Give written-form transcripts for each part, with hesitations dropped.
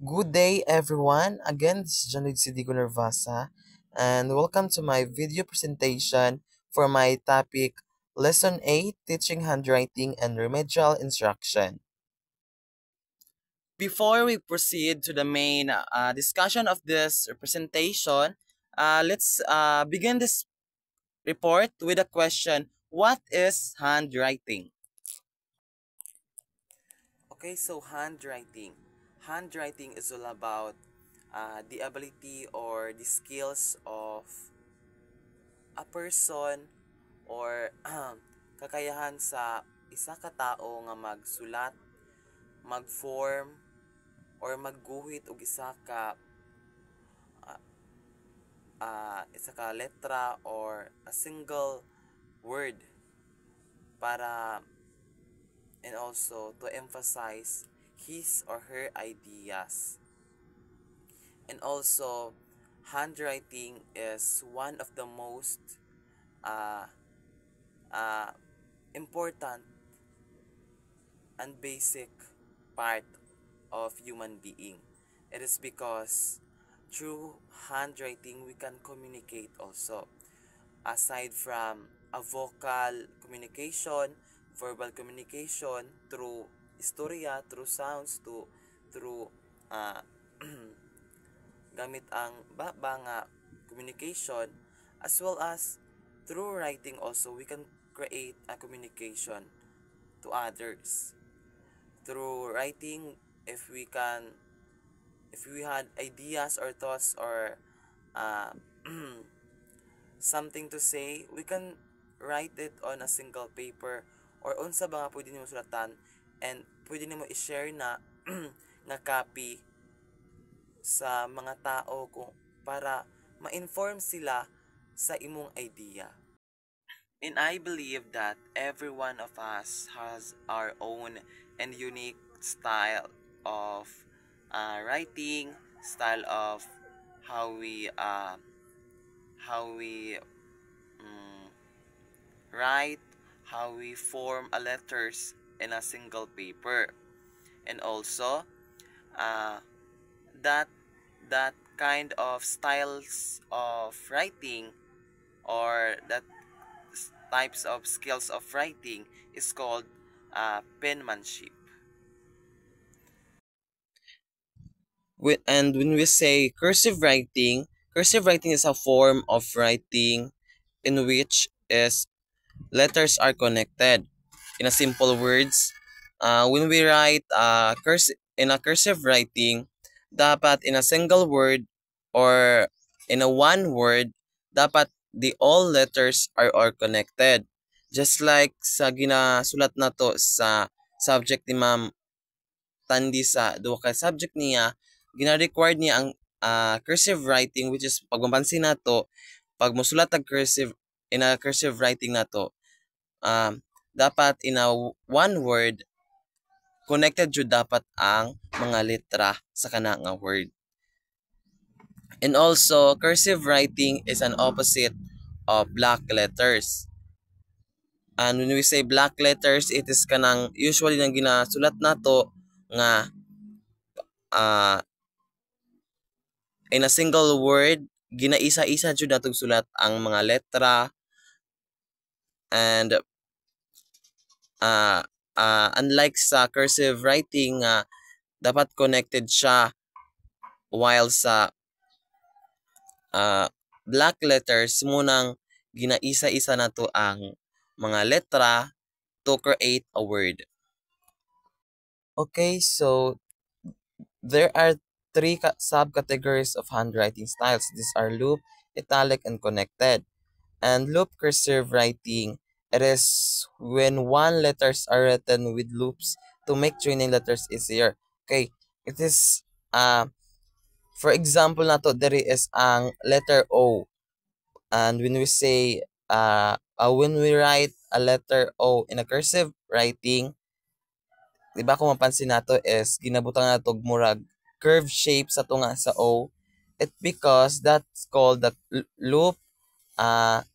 Good day, everyone. Again, this is Janid Sidigo Nervasa, and welcome to my video presentation for my topic Lesson 8 Teaching Handwriting and Remedial Instruction. Before we proceed to the main discussion of this presentation, let's begin this report with a question. What is handwriting? Okay, so handwriting. Handwriting is all about the ability or the skills of a person or kakayahan sa isa ka tao nga magsulat, magform, or magguhit og isa ka letra or a single word para and also to emphasize his or her ideas. And also, handwriting is one of the most uh, uh, important and basic part of human being. It is because through handwriting we can communicate also. Aside from a vocal communication, verbal communication through istorya, through sounds, through uh, gamit ang nga communication, as well as through writing also we can create a communication to others. Through writing, if we can, if we had ideas or thoughts or uh, something to say, we can write it on a single paper or unsa ba nga pwede nimo sulatan and pwede nimo i-share na nga copy sa mga tao kung para ma-inform sila sa imong idea. And I believe that every one of us has our own and unique style of writing, style of how we uh, how we write, how we form a letters in a single paper, and also uh, that that kind of styles of writing or that types of skills of writing is called penmanship. And when we say cursive writing is a form of writing in which is letters are connected. In a simple words, when we write in a cursive writing, dapat in a single word or in a one word, dapat the all letters are connected. Just like sa ginasulat na to sa subject ni Ma'am Tandy sa duha ka subject niya, gina-required niya ang cursive writing, which is pag mapansin nato, pag mosulat ang cursive in a cursive writing nato, dapat in a one word connected jud dapat ang mga letra sa kana nga word. And also, cursive writing is an opposite of black letters. And when we say black letters, it is kanang usually nang ginasulat nato nga uh, in a single word, ginaisa-isa jud natong sulat ang mga letra and unlike sa cursive writing dapat connected siya while sa black letters munang ginaisa-isa nato ang mga letra to create a word. Okay, so there are three subcategories of handwriting styles. These are loop, italic, and connected. And loop cursive writing, it is when one letters are written with loops to make joining letters easier. Okay, it is for example nato there is ang letter O, and when we say when we write a letter O in a cursive writing, di ba kung mapansin nato is ginabutang nato murag curved shape sa tunga sa O. It because that's called the loop uh,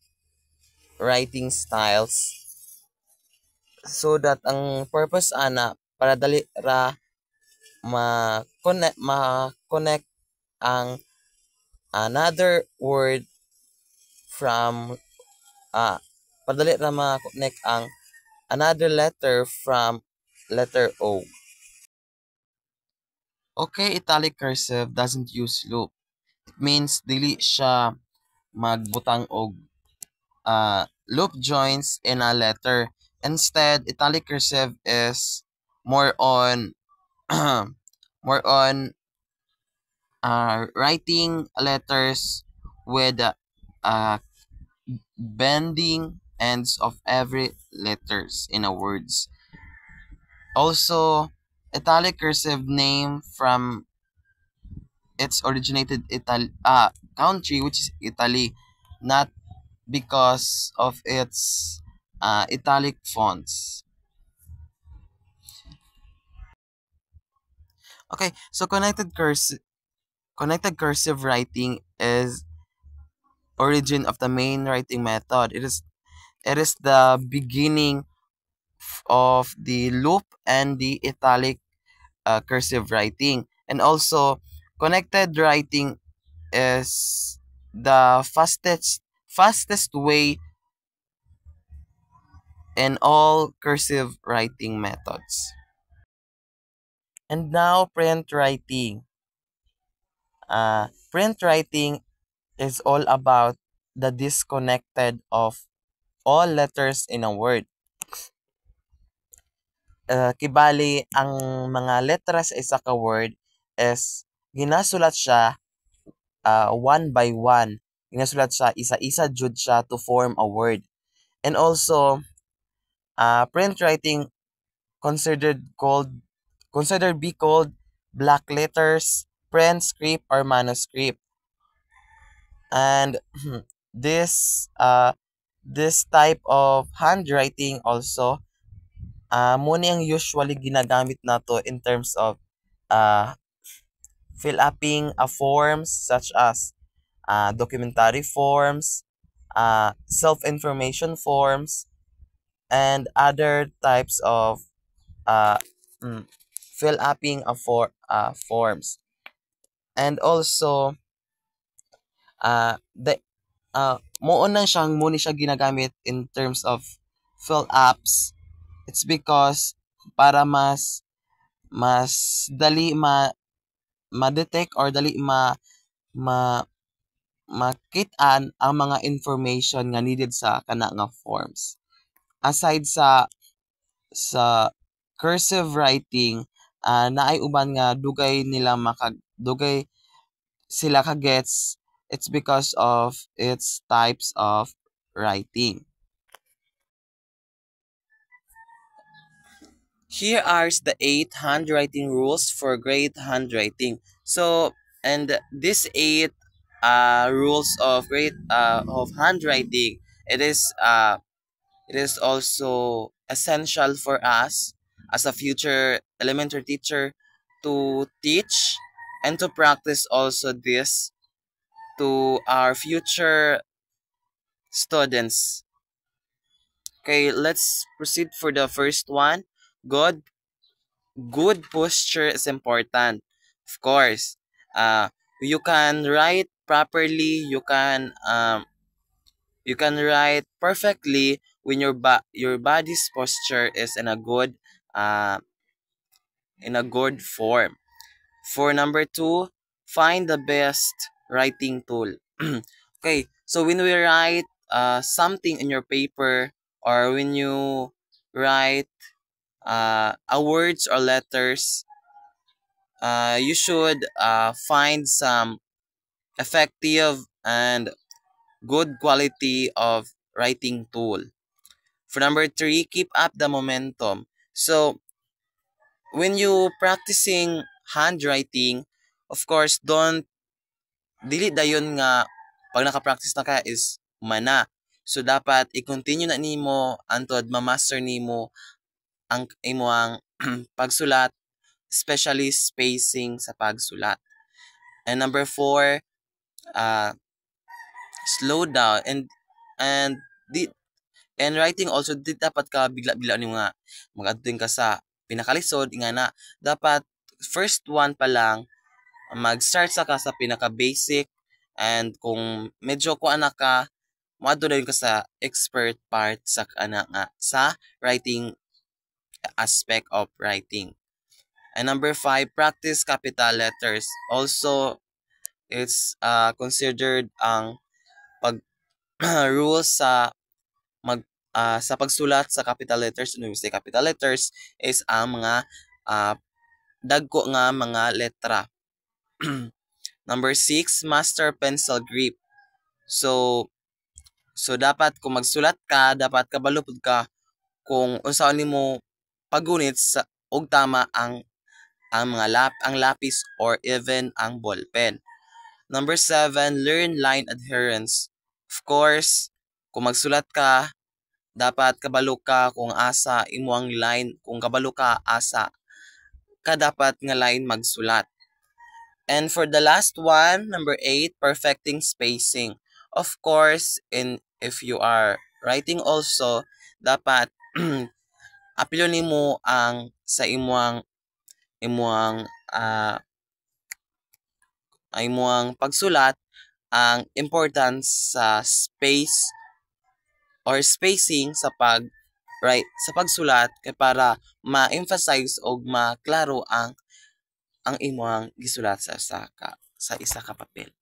writing styles, so that ang purpose ana para dali ra ma-connect ang another word from ah padali ra ma-connect ang another letter from letter O. Okay, italic cursive doesn't use loop. It means dili siya magbutang og loop joins in a letter. Instead, italic cursive is more on more on writing letters with bending ends of every letters in a words. Also, italic cursive name from its originated country, which is Italy, not because of its italic fonts. Okay, so connected cursive writing is origin of the main writing method. It is the beginning of the loop and the italic cursive writing. And also, connected writing is the fastest way in all cursive writing methods. And now, print writing. Print writing is all about the disconnected of all letters in a word. Kibali, ang mga letra sa isa ka word is ginasulat siya one by one. Ginasulat siya isa-isa jud siya to form a word. And also, print writing considered be called black letters, print script or manuscript. And this type of handwriting also muna ang usually ginagamit nato in terms of uh, fill upping forms such as documentary forms, self-information forms, and other types of uh, mm, fill upping forms. And also, the muna siya ginagamit in terms of fill ups. It's because para mas dali ma-detect or dali ma makit-an ang mga information nga needed sa kana nga forms. Aside sa cursive writing, naay uban nga dugay sila ka-gets. It's because of its types of writing. Here are the 8 handwriting rules for great handwriting. So, and these 8 rules of great of handwriting, it is also essential for us as a future elementary teacher to teach and to practice also this to our future students. Okay, let's proceed for the first one. Good good posture is important. Of course, you can write properly. You can write perfectly when your body's posture is uh in a good form. For number 2, find the best writing tool. Okay, so when we write something in your paper, or when you write words or letters, you should find some effective and good quality of writing tool. For number 3, keep up the momentum. So when you practicing handwriting, of course, don't dili dayon nga pag naka-practice na ka is mana. So dapat i-continue na nimo antod ma-master nimo ang imuang pagsulat, especially spacing sa pagsulat. And number 4, uh, slow down and di and writing also di dapat ka bigla-bigla ni nga magadtong ka sa pinakalisod nga na dapat first one pa lang, mag-start sa ka sa pinaka-basic, and kung medyo kuan na ka, moadto na ka sa expert part sa nga sa writing aspect of writing. And number 5, practice capital letters. Also, it's considered ang pag rules sa sa pagsulat sa capital letters. When we say capital letters is ang mga dagko nga mga letra. Number 6, master pencil grip. So dapat kung magsulat ka, dapat kabalo pud ka kung unsaon nimo pagunit sa og tama ang ang lapis or even ang ballpen. Number 7, learn line adherence. Of course, kung magsulat ka, dapat kabalo ka kung asa imo ang line, kung kabalo ka asa ka dapat nga line magsulat. And for the last one, number 8, perfecting spacing. Of course, if you are writing also, dapat apilo nimo ang sa imuang pagsulat ang importance sa space or spacing sa pagsulat kay para ma-emphasize o maklaro ang imuang gisulat sa isa ka papel.